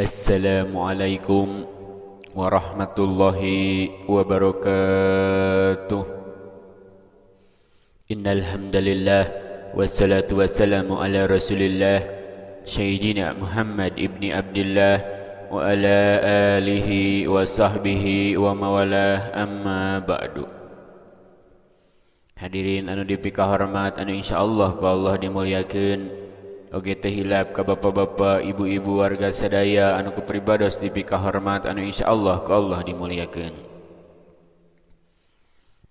Assalamualaikum warahmatullahi wabarakatuh. Innal hamdalillah wassalatu wassalamu ala Rasulillah Sayyidina Muhammad ibni Abdullah wa ala alihi wa sahbihi wa mawalah, amma ba'du. Hadirin anu dipikah hormat anu insyaallah ku Allah dimuliakeun. Oge teh hilap ka bapa-bapa, ibu-ibu warga sadaya anu kupribados dipikah hormat anu insyaallah ku Allah dimuliakeun.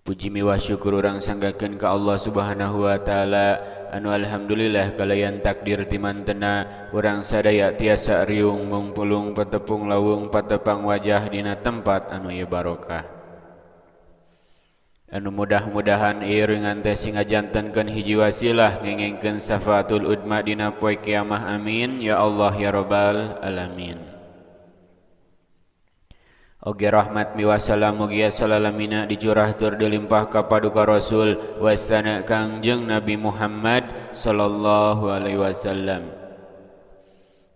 Puji miwah syukur urang sanggakeun ka Allah Subhanahu wa taala anu alhamdulillah kalayan takdir timantena urang sadaya tiasa riung mungpulung patepung lawung patepang wajah dina tempat anu ieu barokah. Anu mudah-mudahan ieu reungan teh singajantenkeun hiji wasilah ngengengkeun syafaatul udma dina poe kiamah, amin ya Allah ya rabbal alamin. Oge rahmat miwah salam mugi salamina dicurahtur dilimpah ka paduka Rasul wasana Kangjeng Nabi Muhammad sallallahu alaihi wasallam.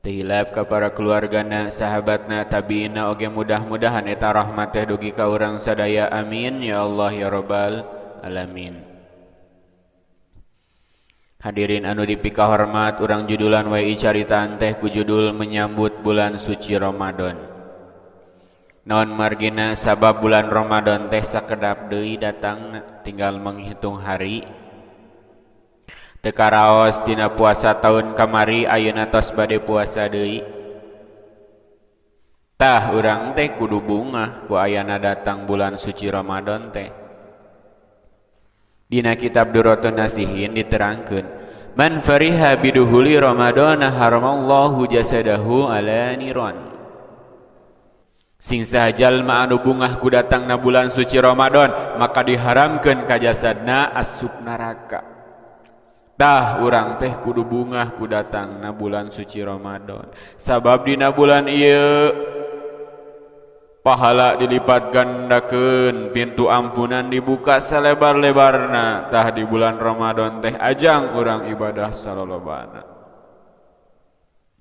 Tehilap ka para keluargana, sahabatna, tabiina, oge mudah-mudahan eta rahmat teh dugi ka urang sadaya, amin ya Allah ya rabbal alamin. Hadirin anu dipikah hormat, urang judulan wae caritaan teh ku judul menyambut bulan suci Ramadan. Naon margina sabab bulan Ramadan teh sakedap deui datangna, tinggal menghitung hari. Teka raos dina puasa tahun kamari ayeuna tos bade puasa deui. Tah urang teh kudu bungah ku ayana datang bulan suci Ramadan teh. Dina kitab Durratun Nasihin diterangkeun, man fariha biduhuli Ramadana haramallahu jasadahu ala niron. Sing saha jalma anu bungah ku datangna bulan suci Ramadan, maka diharamkeun ka jasadna asup neraka. Tah urang teh kudu bungah ku datangna bulan suci Ramadan, sabab dina bulan ieu pahala dilipat gandakeun, pintu ampunan dibuka salebar-lebarna. Tah di bulan Ramadan teh ajang urang ibadah salolobana.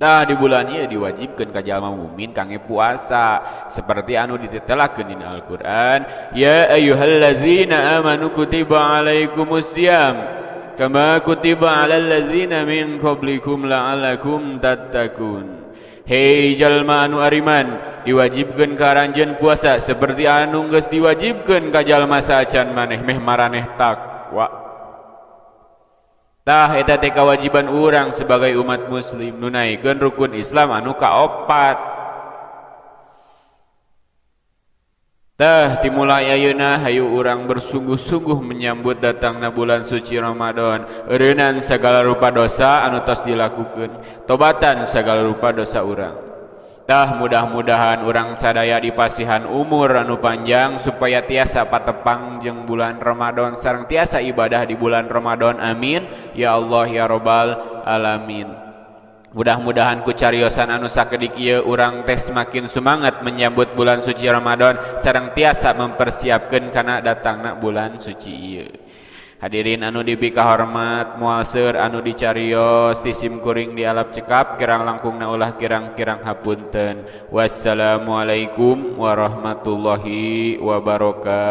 Tah di bulan ieu diwajibkeun ka jalma mukmin kangge puasa seperti anu ditetelakeun dina Al-Qur'an, ya ayyuhallazina amanu kutiba alaikumusiyam kama kutiba alal ladzina min qablikum la'allakum tattaqun. Hei jalma anu ariman, diwajibkeun ka aranjeun puasa seperti anu geus diwajibkeun ka jalma saacan maneh meh maraneh takwa. Tah eta teh kewajiban urang sebagai umat muslim nunaikeun rukun Islam anu kaopat. Tah timulai ayeuna hayu urang bersungguh-sungguh menyambut datangna bulan suci Ramadan, eureunnan sagala rupa dosa anu tos dilakukeun, tobatan sagala rupa dosa urang. Tah mudah-mudahan urang sadaya dipasihan umur anu panjang supaya tiasa patepang jeung bulan Ramadan sareng tiasa ibadah di bulan Ramadan, amin ya Allah ya rabbal alamin. Mudah-mudahan ku cariosan anu sakedik ieu urang teh semakin semangat menyambut bulan suci Ramadan sareng tiasa mempersiapkeun kana datangna bulan suci ieu. Hadirin anu dipikah hormat, moal seur anu dicarios ti sim kuring di alap cekap kirang langkungna ulah kirang-kirang hapunten. Wassalamualaikum warahmatullahi wabarakatuh.